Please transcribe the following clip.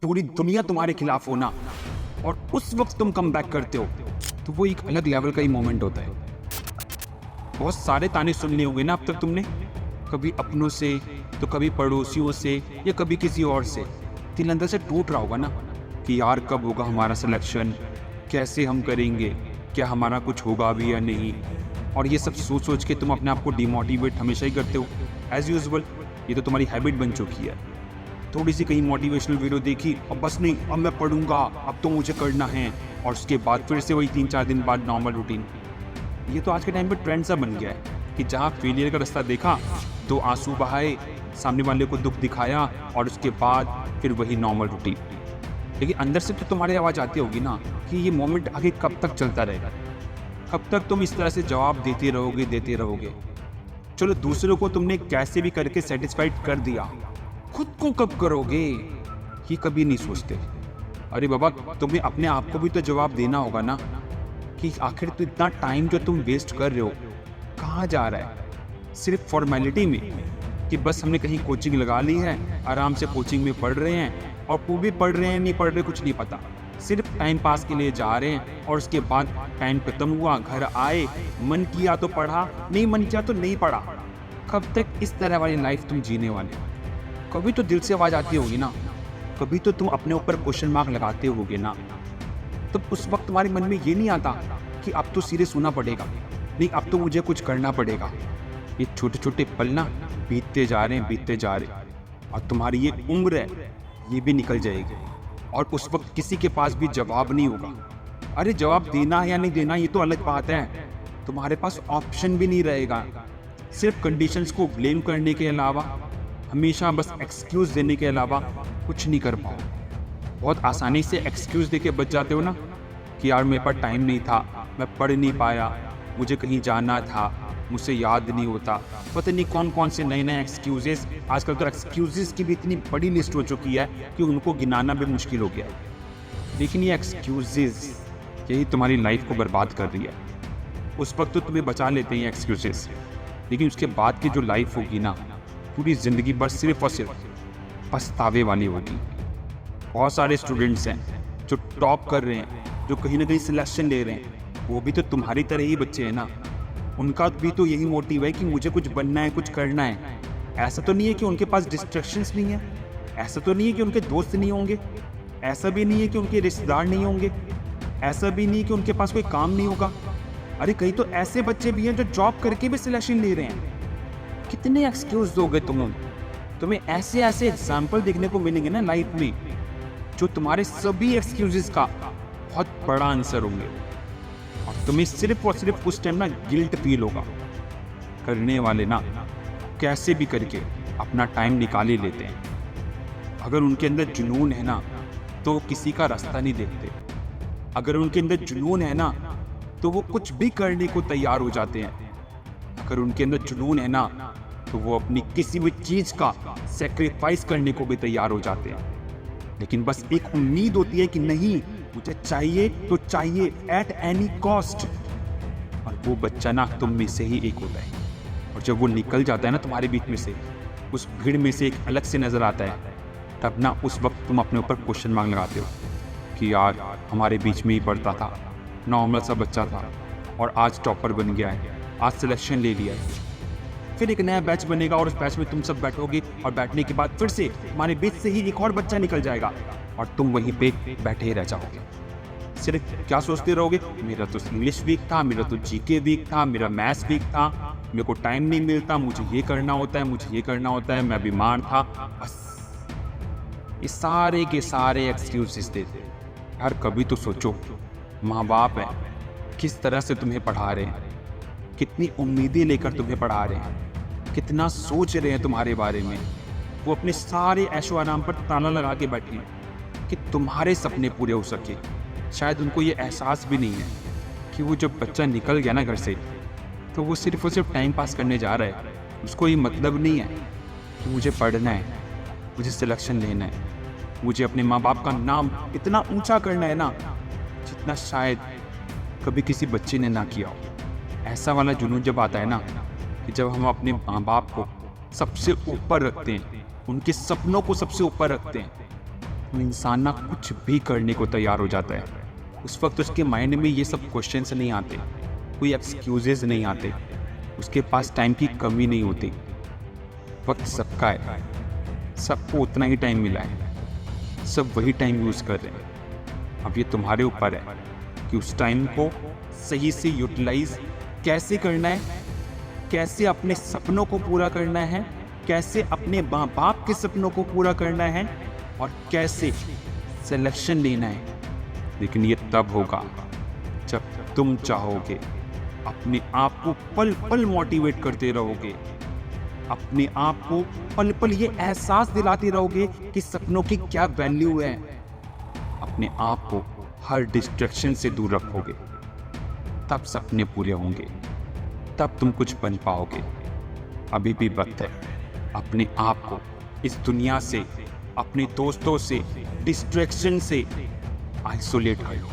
पूरी दुनिया तुम्हारे खिलाफ हो ना, और उस वक्त तुम कम बैक करते हो, तो वो एक अलग लेवल का ही मोमेंट होता है। बहुत सारे ताने सुन लिए होंगे ना अब तक तुमने, कभी अपनों से, तो कभी पड़ोसियों से, या कभी किसी और से। दिल अंदर से टूट रहा होगा ना कि यार कब होगा हमारा सिलेक्शन, कैसे हम करेंगे, क्या हमारा कुछ होगा भी या नहीं। और ये सब सोच सोच के तुम अपने आप को डिमोटिवेट हमेशा ही करते हो एज यूजुअल। ये तो तुम्हारी हैबिट बन चुकी है। थोड़ी सी कहीं मोटिवेशनल वीडियो देखी और बस नहीं, अब मैं पढ़ूंगा, अब तो मुझे करना है, और उसके बाद फिर से वही 3-4 दिन बाद नॉर्मल रूटीन। ये तो आज के टाइम पे ट्रेंड सा बन गया है कि जहाँ फेलियर का रास्ता देखा तो आंसू बहाए, सामने वाले को दुख दिखाया, और उसके बाद फिर वही नॉर्मल रूटीन। लेकिन अंदर से तो तुम्हारी आवाज़ आती होगी ना कि ये मोमेंट आगे कब तक चलता रहेगा, कब तक तुम इस तरह से जवाब देते रहोगे। चलो दूसरों को तुमने कैसे भी करके सेटिस्फाइड कर दिया, खुद को कब करोगे ये कभी नहीं सोचते। अरे बाबा, तुम्हें अपने आप को भी तो जवाब देना होगा ना कि आखिर तो इतना टाइम जो तुम वेस्ट कर रहे हो कहाँ जा रहा है। सिर्फ फॉर्मेलिटी में कि बस हमने कहीं कोचिंग लगा ली है, आराम से कोचिंग में पढ़ रहे हैं, और वो भी पढ़ रहे हैं नहीं पढ़ रहे कुछ नहीं पता, सिर्फ टाइम पास के लिए जा रहे हैं, और उसके बाद टाइम खत्म हुआ, घर आए, मन किया तो पढ़ा, नहीं मन किया तो नहीं पढ़ा। कब तक इस तरह वाली लाइफ तुम जीने वाले? कभी तो दिल से आवाज़ आती होगी ना, कभी तो तुम अपने ऊपर क्वेश्चन मार्क लगाते होगे ना। तो उस वक्त तुम्हारे मन में ये नहीं आता कि अब तो सीरियस होना पड़ेगा, नहीं अब तो मुझे कुछ करना पड़ेगा। ये छोटे छोटे पल ना बीतते जा रहे हैं, और तुम्हारी ये उम्र है ये भी निकल जाएगी, और उस वक्त किसी के पास भी जवाब नहीं होगा। अरे जवाब देना है या नहीं देना ये तो अलग बात है, तुम्हारे पास ऑप्शन भी नहीं रहेगा। सिर्फ कंडीशंस को ब्लेम करने के अलावा, हमेशा बस एक्सक्यूज देने के अलावा कुछ नहीं कर पाओ। बहुत आसानी से एक्सक्यूज देके बच जाते हो ना कि यार मेरे पास टाइम नहीं था, मैं पढ़ नहीं पाया, मुझे कहीं जाना था, मुझसे याद नहीं होता, पता नहीं कौन कौन से नए नए एक्सक्यूजेस। आजकल तो एक्सक्यूजेस की भी इतनी बड़ी लिस्ट हो चुकी है कि उनको गिनाना भी मुश्किल हो गया है। लेकिन ये एक्सक्यूजेस यही तुम्हारी लाइफ को बर्बाद कर रही है। उस वक्त तो तुम्हें बचा लेते हैं एक्सक्यूजेस, लेकिन उसके बाद की जो लाइफ होगी ना, पूरी ज़िंदगी भर सिर्फ और सिर्फ पछतावे वाली होगी। बहुत सारे स्टूडेंट्स हैं जो टॉप कर रहे हैं, जो कहीं ना कहीं सिलेक्शन ले रहे हैं, वो भी तो तुम्हारी तरह ही बच्चे हैं ना। उनका भी तो यही मोटिव है कि मुझे कुछ बनना है, कुछ करना है। ऐसा तो नहीं है कि उनके पास डिस्ट्रैक्शंस नहीं है, ऐसा तो नहीं है कि उनके दोस्त नहीं होंगे, ऐसा भी नहीं है कि उनके रिश्तेदार नहीं होंगे, ऐसा भी नहीं है कि उनके पास कोई काम नहीं होगा। अरे कई तो ऐसे बच्चे भी हैं जो जॉब करके भी सिलेक्शन ले रहे हैं। कितने एक्सक्यूज दोगे तुम्हें ऐसे ऐसे एग्जाम्पल देखने को मिलेंगे ना लाइफ में, जो तुम्हारे सभी एक्सक्यूजेस का बहुत बड़ा आंसर होंगे, और तुम्हें सिर्फ और सिर्फ उस टाइम ना गिल्ट फील होगा। करने वाले ना कैसे भी करके अपना टाइम निकाल ही लेते हैं। अगर उनके अंदर जुनून है ना तो वो किसी का रास्ता नहीं देखते। अगर उनके अंदर जुनून है ना तो वो कुछ भी करने को तैयार हो जाते हैं। अगर उनके अंदर जुनून है ना तो वो अपनी किसी भी चीज का सेक्रीफाइस करने को भी तैयार हो जाते हैं। लेकिन बस एक उम्मीद होती है कि नहीं, मुझे चाहिए तो चाहिए एट एनी कॉस्ट। और वो बच्चा ना तुम में से ही एक होता है, और जब वो निकल जाता है ना तुम्हारे बीच में से, उस भीड़ में से एक अलग से नजर आता है, तब ना उस वक्त तुम अपने ऊपर क्वेश्चन मार्क लगाते हो कि यार हमारे बीच में ही पढ़ता था, नॉर्मल सा बच्चा था, और आज टॉपर बन गया है, आज सिलेक्शन ले लिया है। फिर एक नया बैच बनेगा और उस बैच में तुम सब बैठोगे, और बैठने के बाद फिर से तुम्हारे बीच से ही एक और बच्चा निकल जाएगा, और तुम वहीं पे बैठे ही रह जाओगे। सिर्फ क्या सोचते रहोगे, मेरा तो इंग्लिश वीक था, मेरा तो जीके वीक था, मेरा मैथ्स वीक था, मेरे को टाइम नहीं मिलता, मुझे ये करना होता है, मुझे ये करना होता है, मैं बीमार था। बस ये सारे के सारे एक्सक्यूजेस देते। यार कभी तो सोचो, माँ बाप है, किस तरह से तुम्हें पढ़ा रहे हैं, कितनी उम्मीदें लेकर तुम्हें पढ़ा रहे हैं, कितना सोच रहे हैं तुम्हारे बारे में। वो अपने सारे ऐशो आराम पर ताला लगा के बैठे हैं कि तुम्हारे सपने पूरे हो सके। शायद उनको ये एहसास भी नहीं है कि वो जब बच्चा निकल गया ना घर से, तो वो सिर्फ और सिर्फ टाइम पास करने जा रहा है। उसको ये मतलब नहीं है कि मुझे पढ़ना है, मुझे सिलेक्शन लेना है, मुझे अपने माँ बाप का नाम इतना ऊंचा करना है ना जितना शायद कभी किसी बच्चे ने ना किया हो। ऐसा वाला जुनून जब आता है ना कि जब हम अपने माँ बाप को सबसे ऊपर रखते हैं, उनके सपनों को सबसे ऊपर रखते हैं, वो इंसान ना कुछ भी करने को तैयार हो जाता है। उस वक्त उसके माइंड में ये सब क्वेश्चंस नहीं आते, कोई एक्सक्यूजेज नहीं आते, उसके पास टाइम की कमी नहीं होती। वक्त सबका है, सबको उतना ही टाइम मिला है, सब वही टाइम यूज़ कर रहे हैं। अब ये तुम्हारे ऊपर है कि उस टाइम को सही से यूटिलाइज कैसे करना है, कैसे अपने सपनों को पूरा करना है, कैसे अपने माँ बाप के सपनों को पूरा करना है, और कैसे सिलेक्शन लेना है। लेकिन ये तब होगा जब तुम चाहोगे, अपने आप को पल पल मोटिवेट करते रहोगे, अपने आप को पल पल ये एहसास दिलाते रहोगे कि सपनों की क्या वैल्यू है। अपने आप को हर डिस्ट्रैक्शन से दूर रखोगे, तब सपने पूरे होंगे, तब तुम कुछ बन पाओगे। अभी भी वक्त है, अपने आप को इस दुनिया से, अपने दोस्तों से, डिस्ट्रैक्शन से आइसोलेट कर लो।